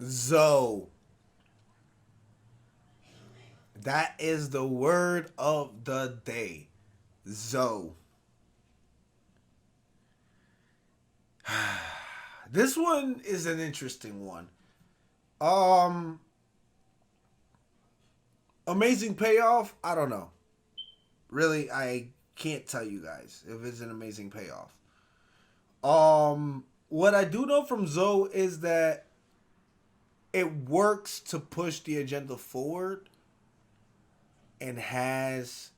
Zo. That is the word of the day. Zo. This one is an interesting one. Um, Amazing payoff. I don't know. Really, I can't tell you guys if it's an amazing payoff. What I do know from Zoe is that it works to push the agenda forward and has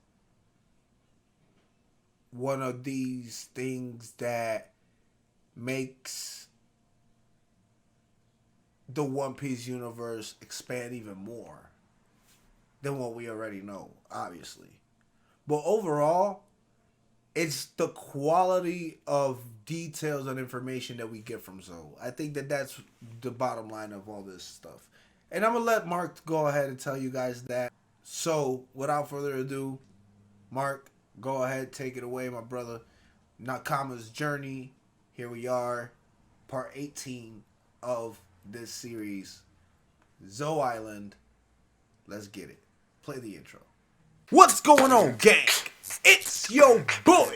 one of these things that makes the One Piece universe expand even more than what we already know, obviously. But overall, it's the quality of details and information that we get from Zoe. I think that that's the bottom line of all this stuff. And I'm going to let Mark go ahead and tell you guys that. So, without further ado, Mark, go ahead, take it away, my brother. Nakama's Journey. Here we are, part 18 of this series, Zoe Island. Let's get it. Play the intro. What's going on, gang? It's your boy.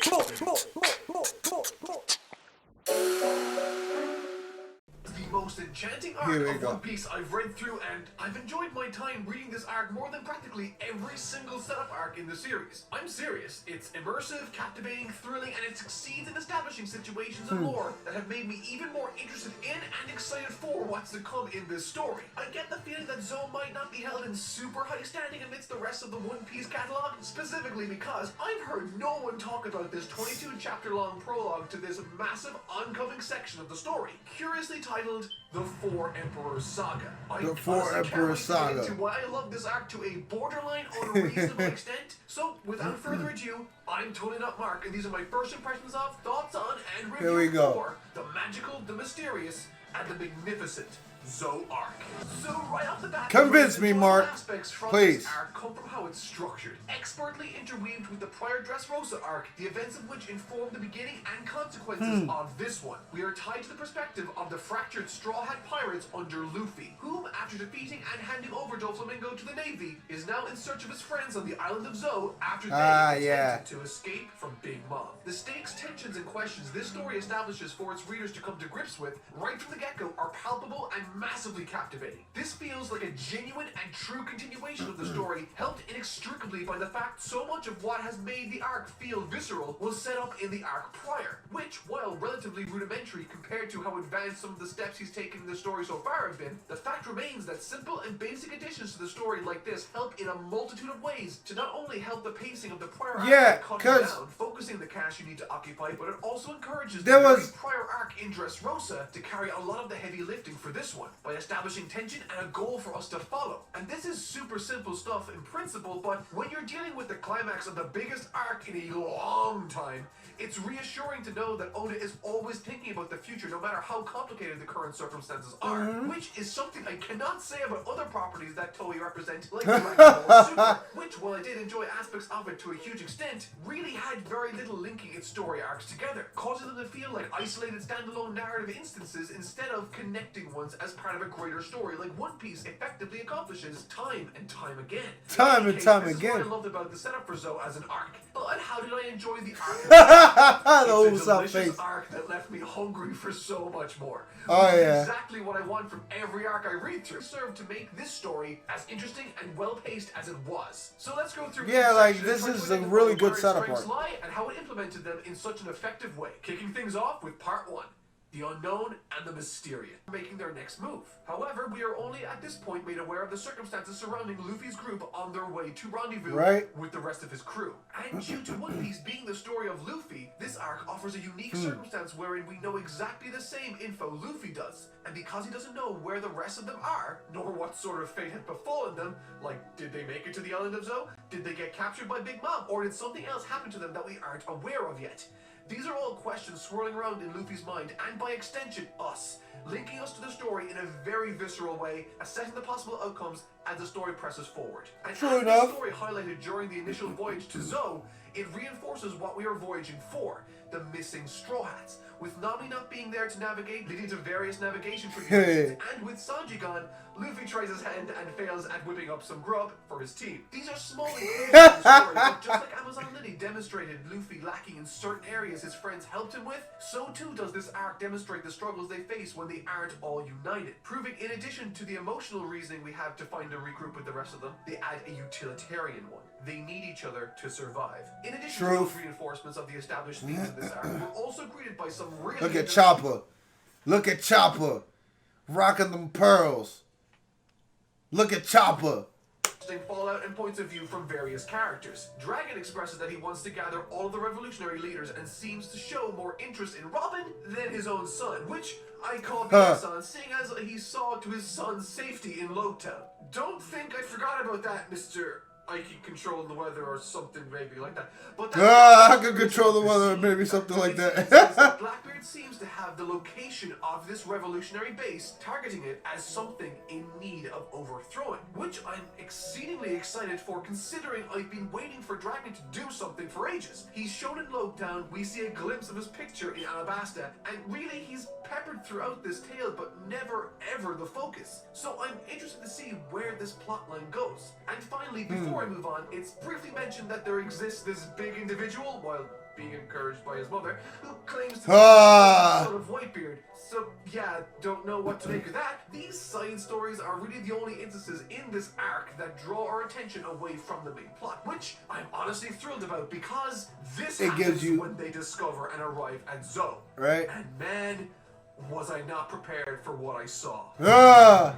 The most enchanting arc of One Piece I've read through, and I've enjoyed my time reading this arc more than practically every single setup arc in the series. I'm serious. It's immersive, captivating, thrilling, and it succeeds in establishing situations and lore that have made me even more interested in and excited for what's to come in this story. I get the feeling that Zoe might not be held in super high standing amidst the rest of the One Piece catalog, specifically because I've heard no one talk about this 22 chapter long prologue to this massive oncoming section of the story, curiously titled The Four Emperors Saga. The Four Emperors Saga. Into why I love this arc to a borderline unreasonable extent. So, without further ado, I'm Tony Not Mark, and these are my first impressions of, thoughts on, and review for the magical, the mysterious, and the magnificent Zoe arc. So right off the bat, convince me, Mark. Aspects from Please. This arc come from how it's structured, expertly interweaved with the prior Dressrosa arc, the events of which inform the beginning and consequences of this one. We are tied to the perspective of the fractured Straw Hat pirates under Luffy, whom, after defeating and handing over Doflamingo to the Navy, is now in search of his friends on the island of Zoe after they attempted to escape from Big Mom. The stakes, tensions, and questions this story establishes for its readers to come to grips with right from the get-go are palpable and massively captivating. This feels like a genuine and true continuation of the story, helped inextricably by the fact so much of what has made the arc feel visceral was set up in the arc prior, which, while relatively rudimentary compared to how advanced some of the steps he's taken in the story so far have been, the fact remains that simple and basic additions to the story like this help in a multitude of ways to not only help the pacing of the prior arc cut down, focusing the cast you need to occupy, but it also encourages the very prior arc in Dressrosa to carry a lot of the heavy lifting for this one, by establishing tension and a goal for us to follow. And this is super simple stuff in principle, but when you're dealing with the climax of the biggest arc in a long time, it's reassuring to know that Oda is always thinking about the future no matter how complicated the current circumstances are, which is something I cannot say about other properties that Toei represent, like Dragon Ball Super, which, while I did enjoy aspects of it to a huge extent, really had very little linking its story arcs together, causing them to feel like isolated standalone narrative instances instead of connecting ones as part of a greater story like One Piece effectively accomplishes time and time again. This is what I loved about the setup for Zoe as an arc. But how did I enjoy the arc? It's a delicious arc that left me hungry for so much more. Exactly what I want from every arc I read through. Served to make this story as interesting and well paced as it was. So let's go through. This is a really good setup arc. And how it implemented them in such an effective way. Kicking things off with part 1. The unknown and the mysterious, making their next move. However, we are only at this point made aware of the circumstances surrounding Luffy's group on their way to rendezvous with the rest of his crew. And due to One Piece being the story of Luffy, this arc offers a unique circumstance wherein we know exactly the same info Luffy does. And because he doesn't know where the rest of them are, nor what sort of fate had befallen them, like did they make it to the island of Zoe? Did they get captured by Big Mom? Or did something else happen to them that we aren't aware of yet? These are all questions swirling around in Luffy's mind, and by extension, us, linking us to the story in a very visceral way, assessing the possible outcomes as the story presses forward. And as the story highlighted during the initial voyage to Zoe, It reinforces what we are voyaging for, the missing Straw Hats, with Nami not being there to navigate, leading to various navigation tribulations, and with Sanji gone, Luffy tries his hand and fails at whipping up some grub for his team. These are small inclusions in the story, but just like Amazon Lily demonstrated Luffy lacking in certain areas his friends helped him with, so too does this arc demonstrate the struggles they face when they aren't all united, proving in addition to the emotional reasoning we have to find and regroup with the rest of them, they add a utilitarian one. They need each other to survive. In addition to those reinforcements of the established themes of this arc, we're also greeted by some really... Look at Chopper. Look at Chopper. Rocking them pearls. Look at Chopper. Fallout and points of view from various characters. Dragon expresses that he wants to gather all of the revolutionary leaders and seems to show more interest in Robin than his own son, which I call BS on, seeing as he saw to his son's safety in Logtown. Don't think I forgot about that, Mr. I can control the weather or something maybe like that. But I can control the weather, maybe something like that. Blackbeard seems to have the location of this revolutionary base, targeting it as something in need of overthrowing, which I'm exceedingly excited for, considering I've been waiting for Dragon to do something for ages. He's shown in Logtown, we see a glimpse of his picture in Alabasta, and really he's peppered throughout this tale, but never ever the focus. So I'm interested to see where this plotline goes. And finally, before I move on, it's briefly mentioned that there exists this big individual, while being encouraged by his mother, who claims to be the son of Whitebeard. So yeah, don't know what to make of that. These side stories are really the only instances in this arc that draw our attention away from the main plot, which I'm honestly thrilled about, because this happens when they discover and arrive at Zo. Right. And man, was I not prepared for what I saw.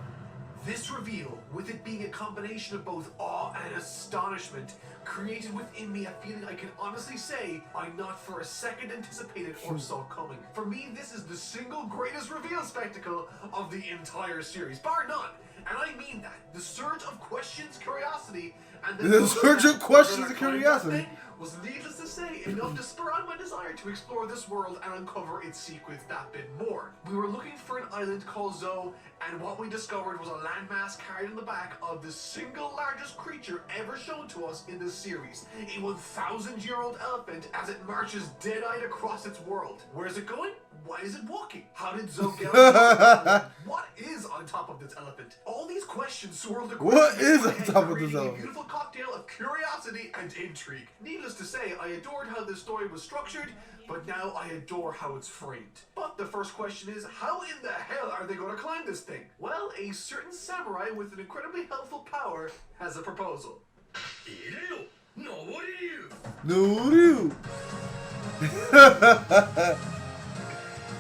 This reveal, with it being a combination of both awe and astonishment, created within me a feeling I can honestly say I not for a second anticipated or saw coming. For me, this is the single greatest reveal spectacle of the entire series, bar none. And I mean that. The surge of questions, curiosity, and the surge of questions and curiosity was, needless to say, enough to spur on my desire to explore this world and uncover its secrets that bit more. We were looking for an island called Zo, and what we discovered was a landmass carried on the back of the single largest creature ever shown to us in this series, a 1,000-year-old elephant as it marches dead-eyed across its world. Where is it going? Why is it walking? How did Zo get on top? What is on top of this elephant? All these questions swirled across what is on top of this a elephant? beautiful cocktail of curiosity and intrigue. Needless to say, I adored how this story was structured, but now I adore how it's framed. But the first question is, how in the hell are they going to climb this thing? Well, a certain samurai with an incredibly helpful power has a proposal. No.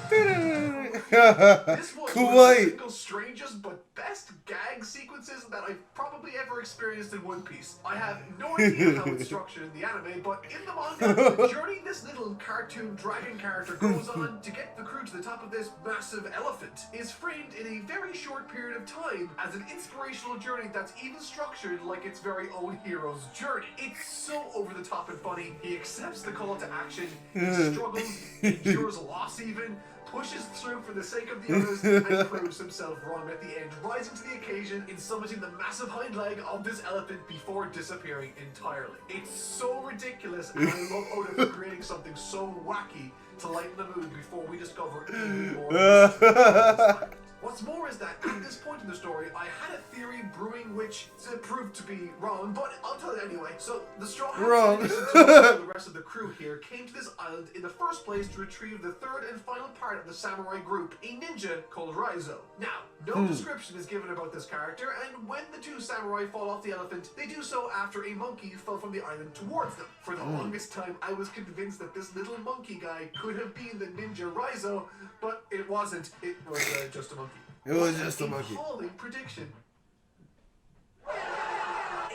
This was one of the single strangest but best gag sequences that I've probably ever experienced in One Piece. I have no idea how it's structured in the anime, but in the manga, the journey this little cartoon dragon character goes on to get the crew to the top of this massive elephant is framed in a very short period of time as an inspirational journey that's even structured like its very own hero's journey. It's so over the top and funny. He accepts the call to action, he struggles, endures loss even, pushes through for the sake of the others, and proves himself wrong at the end, rising to the occasion in summiting the massive hind leg of this elephant before disappearing entirely. It's so ridiculous, and I love Oda for creating something so wacky to lighten the mood before we discover even more. What's more is that at this point in the story, I had a theory brewing which proved to be wrong, but I'll tell it anyway. So the Straw Hats, the rest of the crew here, came to this island in the first place to retrieve the third and final part of the samurai group, a ninja called Rhizo. Now, no description is given about this character, and when the two samurai fall off the elephant, they do so after a monkey fell from the island towards them. For the longest time, I was convinced that this little monkey guy could have been the ninja Rhizo, but it wasn't. It was just a monkey. It was just a monkey. Appalling prediction.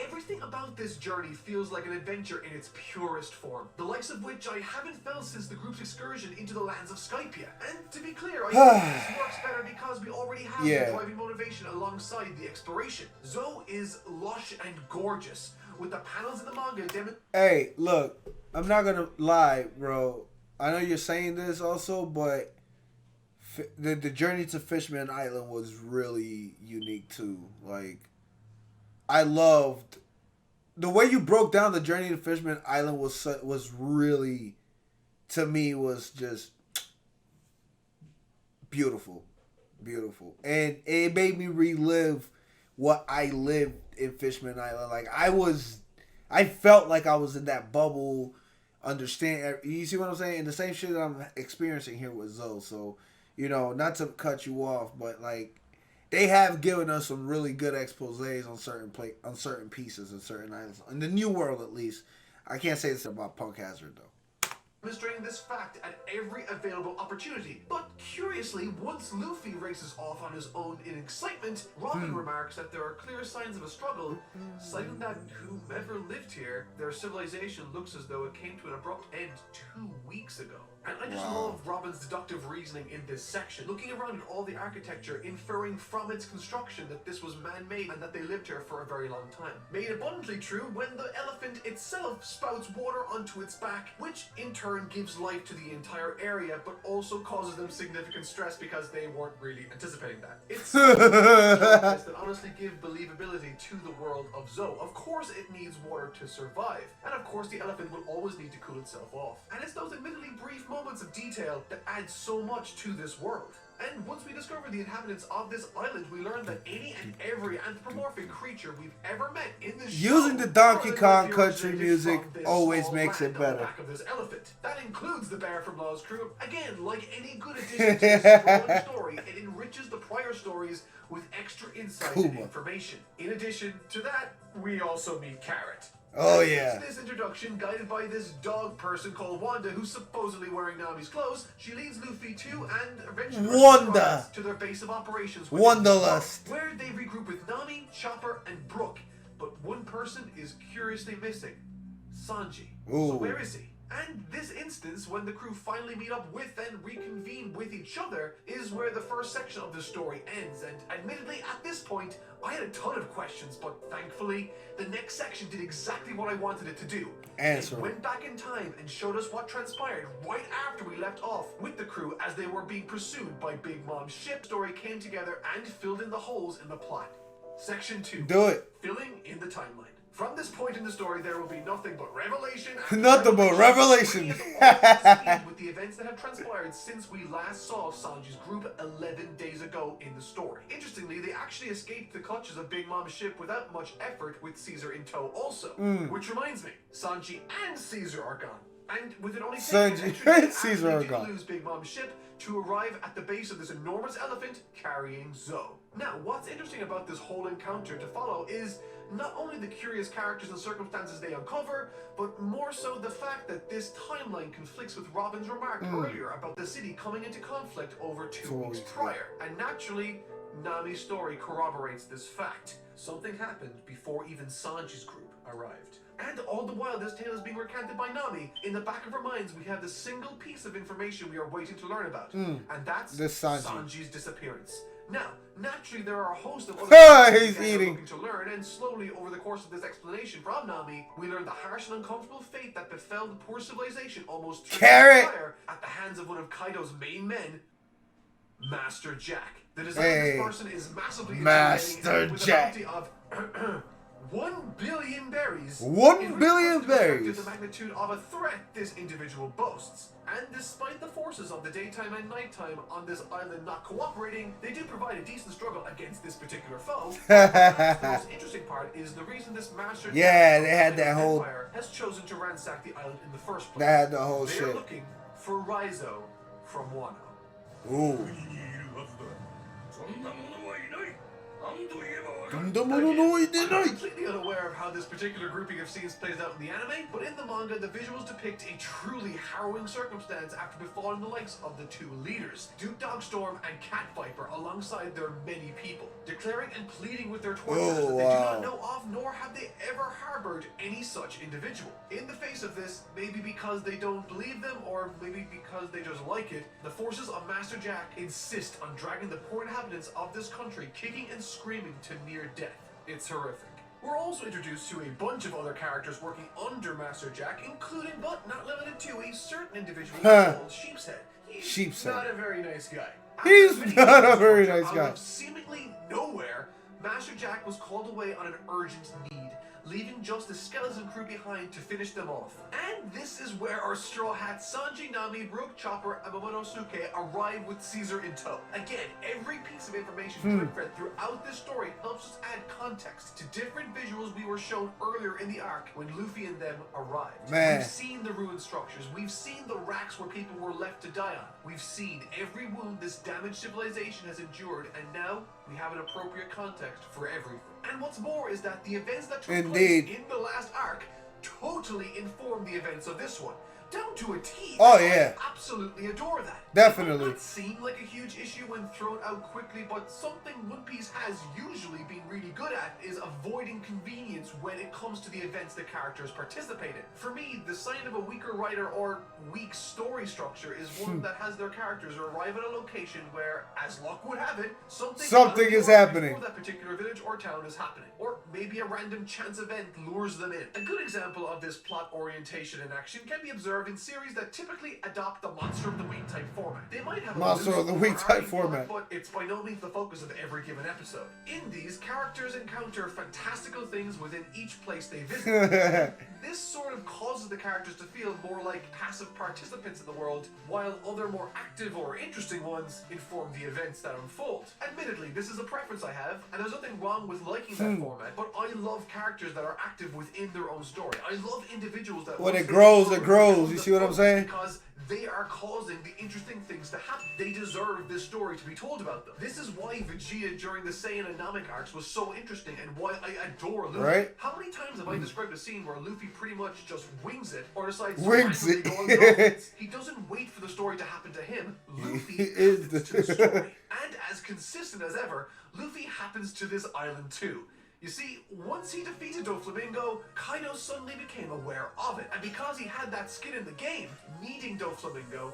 Everything about this journey feels like an adventure in its purest form, the likes of which I haven't felt since the group's excursion into the lands of Skypia. And to be clear, I think this works better because we already have the driving motivation alongside the exploration. Zo is lush and gorgeous, with the panels in the manga Hey, look, I'm not gonna lie, bro. I know you're saying this also, but the journey to Fishman Island was really unique too. Like, I loved the way you broke down the journey to Fishman Island was really, to me, was just beautiful, beautiful, and it made me relive what I lived in Fishman Island. Like I felt like I was in that bubble. Understand? You see what I'm saying? And the same shit that I'm experiencing here with Zoe. So, not to cut you off, but like they have given us some really good exposés on certain pieces and certain islands in the New World, at least. I can't say this about Punk Hazard though. Demonstrating this fact at every available opportunity. But curiously, once Luffy races off on his own in excitement, Robin remarks that there are clear signs of a struggle, citing that whomever lived here, their civilization looks as though it came to an abrupt end 2 weeks ago. And I just love Robin's deductive reasoning in this section, looking around at all the architecture, inferring from its construction that this was man-made and that they lived here for a very long time. Made abundantly true when the elephant itself spouts water onto its back, which in turn gives life to the entire area, but also causes them significant stress because they weren't really anticipating that. It's that honestly give believability to the world of Zoe. Of course it needs water to survive, and of course the elephant will always need to cool itself off. And it's those admittedly brief moments of detail that add so much to this world. And once we discover the inhabitants of this island, we learn that any and every anthropomorphic creature we've ever met in this using the Donkey Kong country music always makes it better. Back of this elephant. That includes the bear from Law's Crew. Again, like any good addition to this strong story, it enriches the prior stories with extra insight and information. In addition to that, we also meet Carrot. Oh yeah. This introduction, guided by this dog person called Wanda, who's supposedly wearing Nami's clothes, she leads Luffy to and eventually Wanda to their base of operations, Wanderlust, where they regroup with Nami, Chopper, and Brook. But one person is curiously missing: Sanji. Ooh. So where is he? And this instance, when the crew finally meet up with and reconvene with each other, is where the first section of the story ends. And admittedly, at this point, I had a ton of questions, but thankfully, the next section did exactly what I wanted it to do. Answer. It went back in time and showed us what transpired right after we left off with the crew as they were being pursued by Big Mom's ship. The story came together and filled in the holes in the plot. Section 2. Do it. Filling in the timeline. From this point in the story, there will be nothing but revelation. Nothing but revelation. With the events that have transpired since we last saw Sanji's group 11 days ago in the story. Interestingly, they actually escaped the clutches of Big Mom's ship without much effort, with Caesar in tow also. Which reminds me, Sanji and Caesar are gone. And with it only taking Sanji and Caesar are gone. lose Big Mom's ship to arrive at the base of this enormous elephant carrying Zoe. Now, what's interesting about this whole encounter to follow is not only the curious characters and circumstances they uncover, but more so the fact that this timeline conflicts with Robin's remark earlier about the city coming into conflict over 2 weeks prior. And naturally, Nami's story corroborates this fact. Something happened before even Sanji's group arrived. And all the while this tale is being recounted by Nami, in the back of our minds we have the single piece of information we are waiting to learn about. And that's Sanji's disappearance. Now, naturally there are a host of other things we're looking to learn, and slowly over the course of this explanation from Nami, we learn the harsh and uncomfortable fate that befell the poor civilization almost 3 years prior at the hands of one of Kaido's main men, Master Jack. The design of this person is massively Master Jack. With a bounty of 1 billion berries. 1 billion berries. The magnitude of a threat this individual boasts. And despite the forces of the daytime and nighttime on this island not cooperating, they do provide a decent struggle against this particular foe. The most interesting part is the reason this master they had that whole has chosen to ransack the island in the first place. They had the whole They're looking for Rhizo from Wano. Ooh. I'm completely unaware of how this particular grouping of scenes plays out in the anime, but in the manga, the visuals depict a truly harrowing circumstance after befalling the likes of the 2 leaders, Duke Dogstorm and Cat Viper, alongside their many people, declaring and pleading with their torturers that they do not know of, nor have they ever harbored any such individual. In the face of this, maybe because they don't believe them, or maybe because they just like it, the forces of Master Jack insist on dragging the poor inhabitants of this country kicking and screaming to near death. It's horrific. We're also introduced to a bunch of other characters working under Master Jack, including but not limited to a certain individual called Sheepshead. He's not a very nice guy. He's not a very nice guy. Out of seemingly nowhere, Master Jack was called away on an urgent need, leaving just the skeleton crew behind to finish them off. And this is where our Straw Hats Sanji, Nami, Rook, Chopper, and Momonosuke arrive with Caesar in tow. Again, every piece of information thread throughout this story helps us add context to different visuals we were shown earlier in the arc when Luffy and them arrived. Man. We've seen the ruined structures, we've seen the racks where people were left to die on, we've seen every wound this damaged civilization has endured, and now we have an appropriate context for everything. And what's more is that the events that took place in the last arc totally inform the events of this one. Down to a T. Oh, yeah. I absolutely adore that. Definitely. It might not seem like a huge issue when thrown out quickly, but something One Piece has usually been really good at is avoiding convenience when it comes to the events the characters participate in. For me, the sign of a weaker writer or weak story structure is one that has their characters arrive at a location where, as luck would have it, something is happening before that particular village or town is happening. Or maybe a random chance event lures them in. A good example of this plot orientation in action can be observed in series that typically adopt the Monster of the Week type format. They might have Monster of the Week type format, but it's by no means the focus of every given episode. In these, characters encounter fantastical things within each place they visit. This sort of causes the characters to feel more like passive participants in the world, while other more active or interesting ones inform the events that unfold. Admittedly, this is a preference I have, and there's nothing wrong with liking that format, but I love characters that are active within their own story. I love individuals that... When it grows, it grows. You see what I'm saying? Because they are causing the interesting things to happen. They deserve this story to be told about them. This is why Vegeta during the Saiyan and Namek arcs was so interesting and why I adore Luffy. Right? How many times have I described a scene where Luffy pretty much just wings it or decides to Wings randomly it. go on dolphins? He doesn't wait for the story to happen to him. Luffy happens to the story. And as consistent as ever, Luffy happens to this island too. You see, once he defeated Doflamingo, Kaido suddenly became aware of it, and because he had that skin in the game, needing Doflamingo,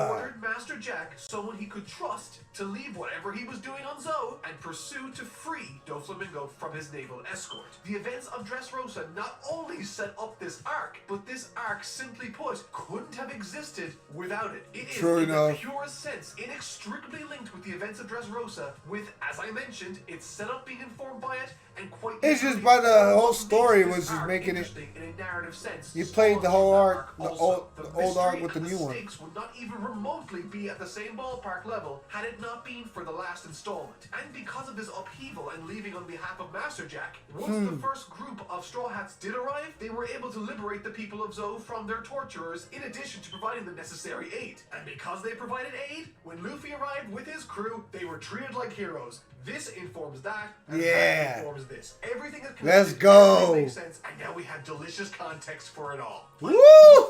ordered Master Jack, someone he could trust, to leave whatever he was doing on Zou and pursue to free Doflamingo from his naval escort. The events of Dressrosa not only set up this arc, but this arc, simply put, couldn't have existed without it. It is, in the purest sense, inextricably linked with the events of Dressrosa, with, as I mentioned, its setup being informed by it, and quite it's just by the whole story was just making it. In a narrative sense, You played the whole arc, the also, old arc with the and new one. stakes would not even remotely be at the same ballpark level had it not been for the last installment. And because of this upheaval and leaving on behalf of Master Jack, once the first group of Straw Hats did arrive, they were able to liberate the people of Zou from their torturers, in addition to providing the necessary aid. And because they provided aid, when Luffy arrived with his crew, they were treated like heroes. This informs that, and that informs this. Everything is connected. Let's go. Makes sense, and now we have delicious context for it all. Woo!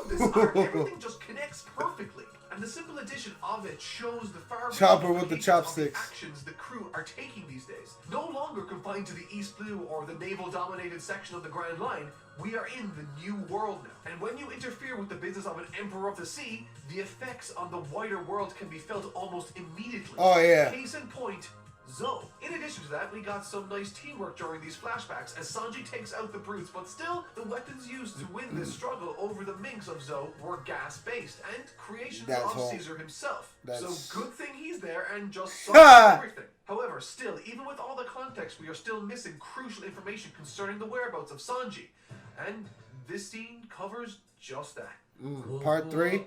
This arc, everything just connects perfectly. And the simple addition of it shows the far Chopper with the chopsticks. actions the crew are taking these days. No longer confined to the East Blue or the naval-dominated section of the Grand Line, we are in the new world now. And when you interfere with the business of an Emperor of the Sea, the effects on the wider world can be felt almost immediately. Oh, yeah. Case in point, Zou. In addition to that, we got some nice teamwork during these flashbacks as Sanji takes out the brutes, but still, the weapons used to win this struggle over the minks of Zou were gas-based and creations of Caesar himself. So good thing he's there and just saw everything. However, still, even with all the context, we are still missing crucial information concerning the whereabouts of Sanji. And this scene covers just that. Part 3.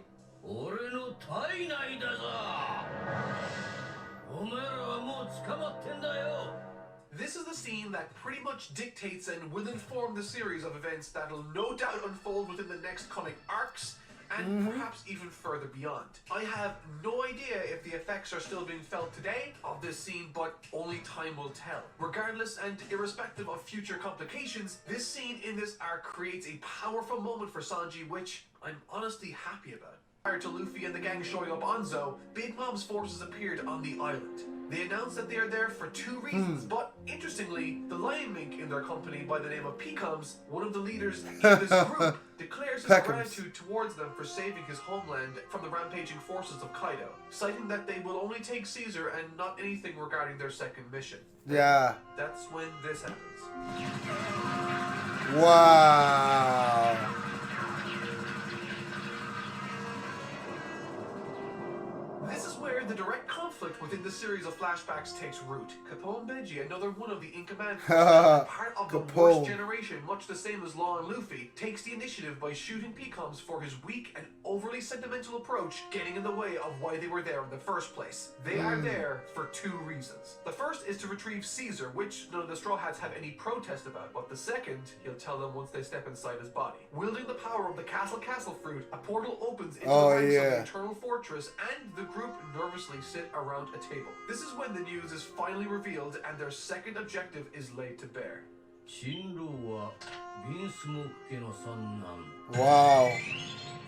This is the scene that pretty much dictates and will inform the series of events that'll no doubt unfold within the next comic arcs, and perhaps even further beyond. I have no idea if the effects are still being felt today of this scene, but only time will tell. Regardless and irrespective of future complications, this scene in this arc creates a powerful moment for Sanji, which I'm honestly happy about. Prior to Luffy and the gang showing up on Zou, Big Mom's forces appeared on the island. They announced that they are there for 2 reasons, but interestingly, the lion mink in their company by the name of Peacums, one of the leaders in this group, declares his gratitude towards them for saving his homeland from the rampaging forces of Kaido, citing that they will only take Caesar and not anything regarding their second mission. Yeah. That's when this happens. Wow. This is where the direct conflict conflict within the series of flashbacks takes root. Capone Benji, another one of the Inca Man forces, part of the worst generation, much the same as Law and Luffy, takes the initiative by shooting Pecoms for his weak and overly sentimental approach, getting in the way of why they were there in the first place. They are there for two reasons. The first is to retrieve Caesar, which none of the Straw Hats have any protest about, but the second, he'll tell them once they step inside his body. Wielding the power of the Castle fruit, a portal opens into the ranks of the Eternal Fortress, and the group nervously sit around a table. This is when the news is finally revealed, and their second objective is laid to bear. Wow.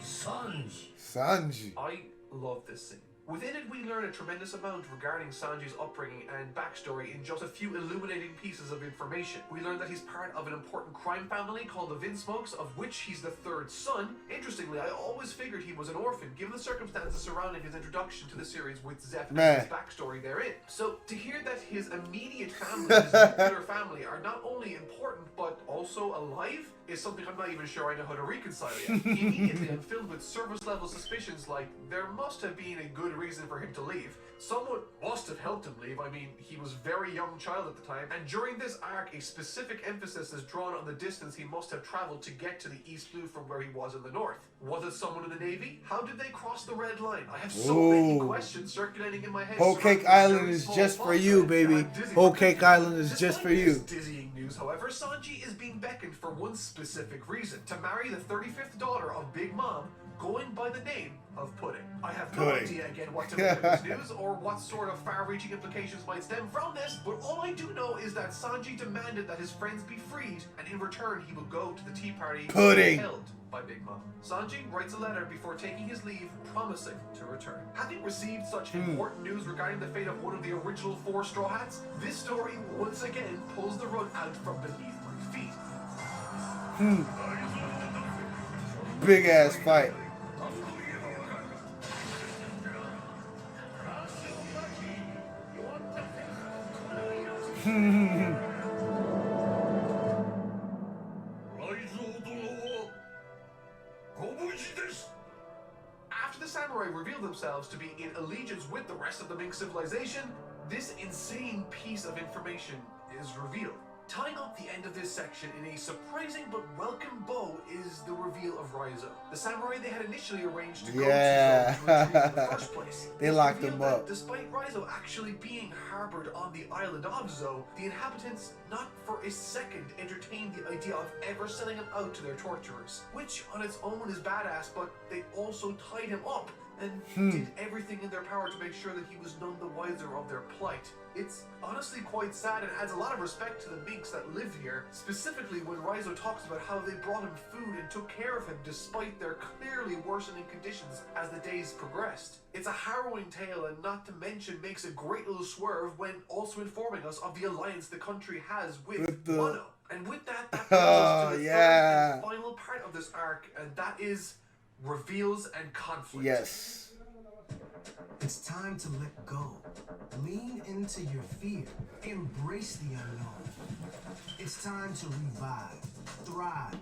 Sanji. I love this scene. Within it, we learn a tremendous amount regarding Sanji's upbringing and backstory in just a few illuminating pieces of information. We learn that he's part of an important crime family called the Vinsmokes, of which he's the third son. Interestingly, I always figured he was an orphan, given the circumstances surrounding his introduction to the series with Zeph and his backstory therein. So, to hear that his immediate family, his nuclear family, are not only important, but also alive, is something I'm not even sure I know how to reconcile yet. Immediately, I'm filled with surface-level suspicions like, there must have been a good reason for him to leave. Someone must have helped him leave. I mean, he was a very young child at the time, and during this arc, a specific emphasis is drawn on the distance he must have traveled to get to the East Blue from where he was in the North. Was it someone in the Navy? How did they cross the Red Line? I have so many questions circulating in my head. Whole Cake Island is just for you, baby. Whole Cake Island is just for you. Dizzying news, however, Sanji is being beckoned for one specific reason: to marry the 35th daughter of Big Mom, going by the name of Pudding. I have no idea again what to make of this news or what sort of far-reaching implications might stem from this, but all I do know is that Sanji demanded that his friends be freed, and in return he will go to the tea party held by Big Mom. Sanji writes a letter before taking his leave, promising to return. Having received such important news regarding the fate of one of the original 4 Straw Hats, this story once again pulls the rug out from beneath my feet. Big ass fight. After the samurai reveal themselves to be in allegiance with the rest of the Ming civilization, this insane piece of information is revealed. Tying up the end of this section in a surprising but welcome bow is the reveal of Rhizo, the samurai they had initially arranged to go to retrieve in the first place. They locked him up. Despite Rhizo actually being harbored on the island of Zo, the inhabitants not for a second entertained the idea of ever sending him out to their torturers, which on its own is badass, but they also tied him up and did everything in their power to make sure that he was none the wiser of their plight. It's honestly quite sad and adds a lot of respect to the Minks that live here, specifically when Rhizo talks about how they brought him food and took care of him despite their clearly worsening conditions as the days progressed. It's a harrowing tale, and not to mention makes a great little swerve when also informing us of the alliance the country has with Wano. And with that brings us to the third and final part of this arc, and that is reveals and conflict. Yes. It's time to let go. Lean into your fear. Embrace the unknown. It's time to revive, thrive.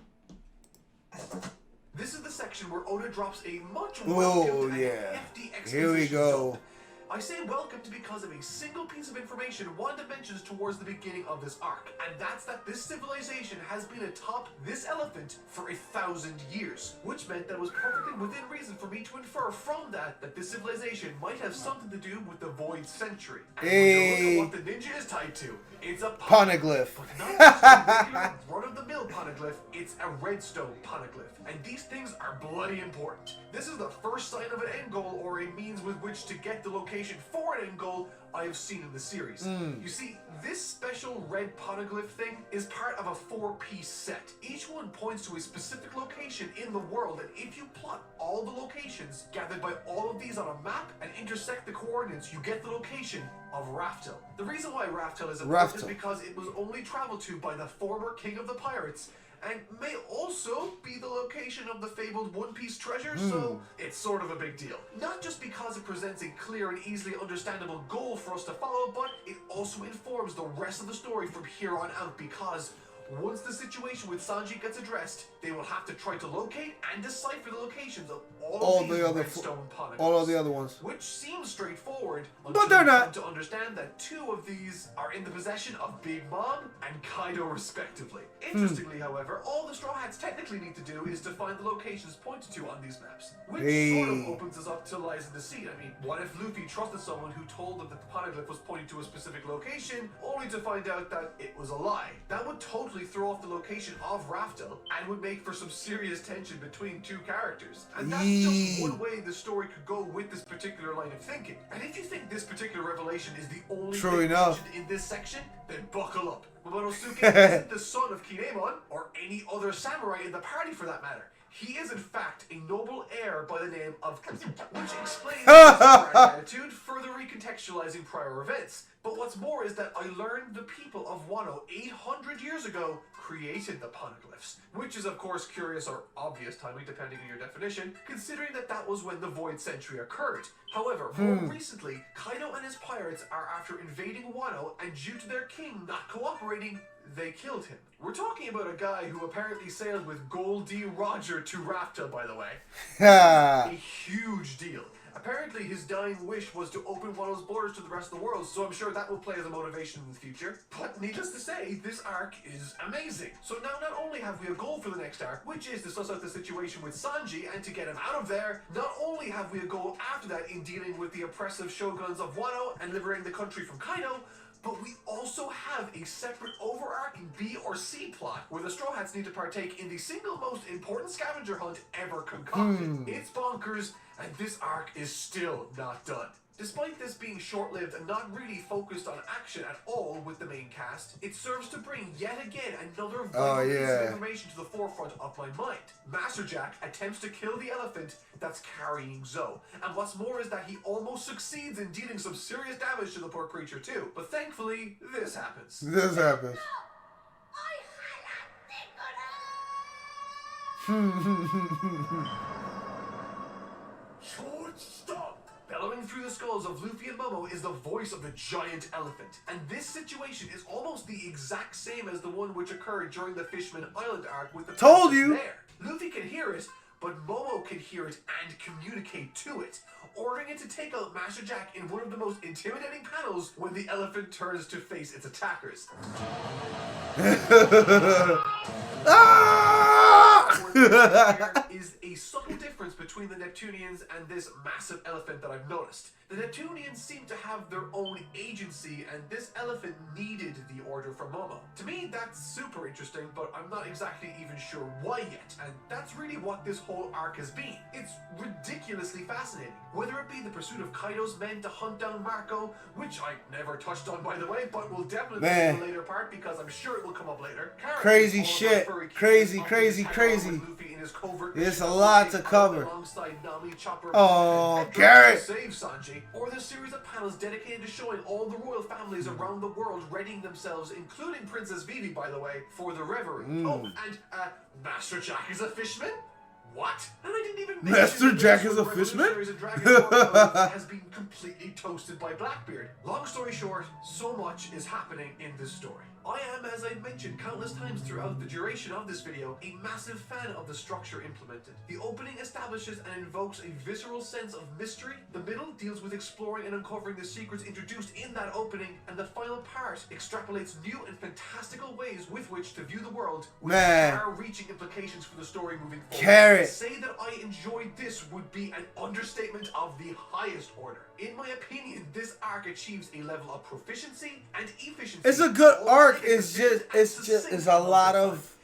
This is the section where Oda drops a much welcomed and hefty exposition. Here we go. dump. I say welcomed because of a single piece of information Wanda mentions towards the beginning of this arc, and that's that this civilization has been atop this elephant for 1,000 years, which meant that it was perfectly within reason for me to infer from that this civilization might have something to do with the Void Century. And when you look at what the ninja is tied to, it's a poneglyph. But not just a regular run-of-the-mill poneglyph, it's a redstone poneglyph, and these things are bloody important. This is the first sign of an end goal or a means with which to get the location for an end goal I have seen in the series. You see, this special red poneglyph thing is part of a 4-piece set. Each one points to a specific location in the world, and if you plot all the locations gathered by all of these on a map and intersect the coordinates, you get the location of Raftel. The reason why Raftel is important is because it was only traveled to by the former king of the pirates, and may also be the location of the fabled One Piece treasure, so it's sort of a big deal. Not just because it presents a clear and easily understandable goal for us to follow, but it also informs the rest of the story from here on out, because once the situation with Sanji gets addressed, they will have to try to locate and decipher the locations of all of these the other redstone poneglyphs. all of the other ones. Which seems straightforward, But they're you not. come to understand that 2 of these are in the possession of Big Mom and Kaido respectively. Interestingly, however, all the Straw Hats technically need to do is to find the locations pointed to on these maps, which sort of opens us up to lies in deceit. I mean, what if Luffy trusted someone who told them that the poneglyph was pointing to a specific location, only to find out that it was a lie? That would totally throw off the location of Raftel and would make for some serious tension between 2 characters. And that's just one way the story could go with this particular line of thinking. And if you think this particular revelation is the only thing mentioned in this section, then buckle up. Momonosuke isn't the son of Kinemon, or any other samurai in the party for that matter. He is in fact a noble heir by the name of which explains his attitude, further recontextualizing prior events. But what's more is that I learned the people of Wano 800 years ago created the poneglyphs, which is of course curious or obvious timing depending on your definition, considering that that was when the Void Century occurred. However, more recently, Kaido and his pirates are after invading Wano, and due to their king not cooperating, they killed him. We're talking about a guy who apparently sailed with Gold D. Roger to Raftel, by the way. A huge deal. Apparently his dying wish was to open Wano's borders to the rest of the world, so I'm sure that will play as a motivation in the future. But needless to say, this arc is amazing. So now not only have we a goal for the next arc, which is to suss out the situation with Sanji and to get him out of there, not only have we a goal after that in dealing with the oppressive shoguns of Wano and liberating the country from Kaido, but we also have a separate overarching B or C plot where the Straw Hats need to partake in the single most important scavenger hunt ever concocted. It's bonkers, and this arc is still not done. Despite this being short-lived and not really focused on action at all with the main cast, it serves to bring yet again another vital piece of information to the forefront of my mind. Master Jack attempts to kill the elephant that's carrying Zoe, and what's more is that he almost succeeds in dealing some serious damage to the poor creature too. But thankfully, this happens. Stop! Bellowing through the skulls of Luffy and Momo is the voice of the giant elephant. And this situation is almost the exact same as the one which occurred during the Fishman Island arc with the there. Luffy can hear it, but Momo can hear it and communicate to it, ordering it to take out Master Jack in one of the most intimidating panels when the elephant turns to face its attackers. There is a subtle difference between the Neptunians and this massive elephant that I've noticed. The Neptunians seem to have their own agency, and this elephant needed the order from Momo. To me, that's super interesting, but I'm not exactly even sure why yet, and that's really what this whole arc has been. It's ridiculously fascinating. Whether it be the pursuit of Kaido's men to hunt down Marco, which I never touched on by the way, but will definitely be in the later part because I'm sure it will come up later. Crazy shit. Crazy. There's a lot to cover. Oh, Garrett! Save Sanji, or the series of panels dedicated to showing all the royal families around the world readying themselves, including Princess Vivi, by the way, for the reverie. Oh, and Master Jack is a fishman? What? And I didn't even Master Jack is a fishman? Has been completely toasted by Blackbeard. Long story short, so much is happening in this story. I am, as I've mentioned countless times throughout the duration of this video, a massive fan of the structure implemented. The opening establishes and invokes a visceral sense of mystery. The middle deals with exploring and uncovering the secrets introduced in that opening, and the final part extrapolates new and fantastical ways with which to view the world, with far-reaching implications for the story moving forward. To say that I enjoyed this would be an understatement of the highest order. In my opinion, this arc achieves a level of proficiency and efficiency. It's a good arc. It's a lot of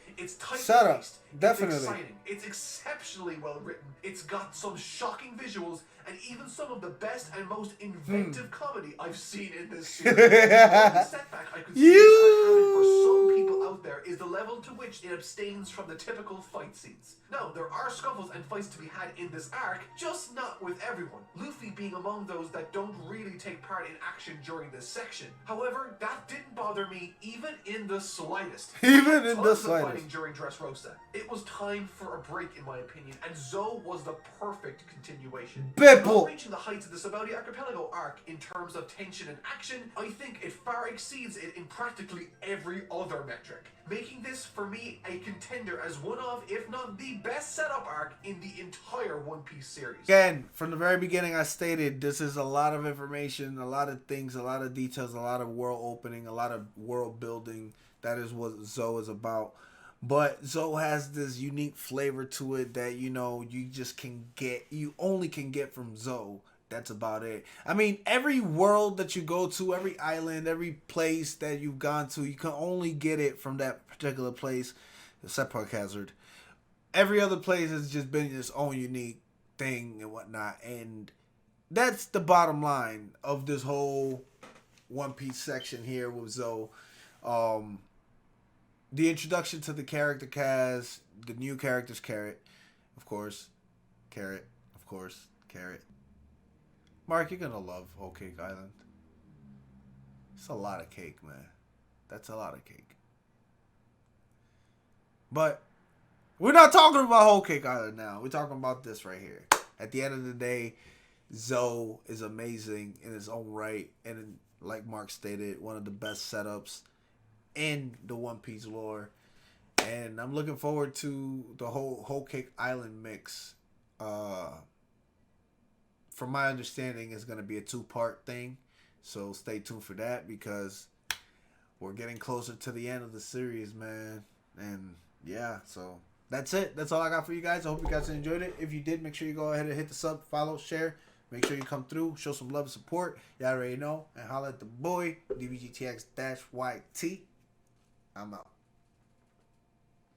setup. Definitely. It's exciting. It's exceptionally well written. It's got some shocking visuals and even some of the best and most inventive comedy I've seen in this series. The only setback I could see for some people out there is the level to which it abstains from the typical fight scenes. Now, there are scuffles and fights to be had in this arc, just not with everyone. Luffy being among those that don't really take part in action during this section. However, that didn't bother me even in the slightest. Even in the slightest. Fighting during Dressrosa. It was time for a break in my opinion, and Zoe was the perfect continuation. Not reaching the heights of the Sabaody Archipelago arc in terms of tension and action, I think it far exceeds it in practically every other metric. making this, for me, a contender as one of, if not the best setup arc in the entire One Piece series. Again, from the very beginning, I stated this is a lot of information, a lot of things, a lot of details, a lot of world opening, a lot of world building. That is what Zoe is about. But Zoe has this unique flavor to it that, you know, you only can get from Zoe. That's about it. I mean, every world that you go to, every island, every place that you've gone to, you can only get it from that particular place, except Park Hazard. Every other place has just been its own unique thing and whatnot. And that's the bottom line of this whole One Piece section here with Zoe. The introduction to the character cast, the new characters, Carrot, of course. Mark, you're gonna love Whole Cake Island. It's a lot of cake, man. That's a lot of cake. But we're not talking about Whole Cake Island now. We're talking about this right here. At the end of the day, Zoe is amazing in its own right. And like Mark stated, one of the best setups in the One Piece lore. And I'm looking forward to the Whole Cake Island mix. From my understanding, it's going to be a 2-part thing. So stay tuned for that because we're getting closer to the end of the series, man. And yeah, so that's it. That's all I got for you guys. I hope you guys enjoyed it. If you did, make sure you go ahead and hit the sub, follow, share. Make sure you come through, show some love and support. Y'all already know. And holla at the boy, DBGTX-YT. I'm out.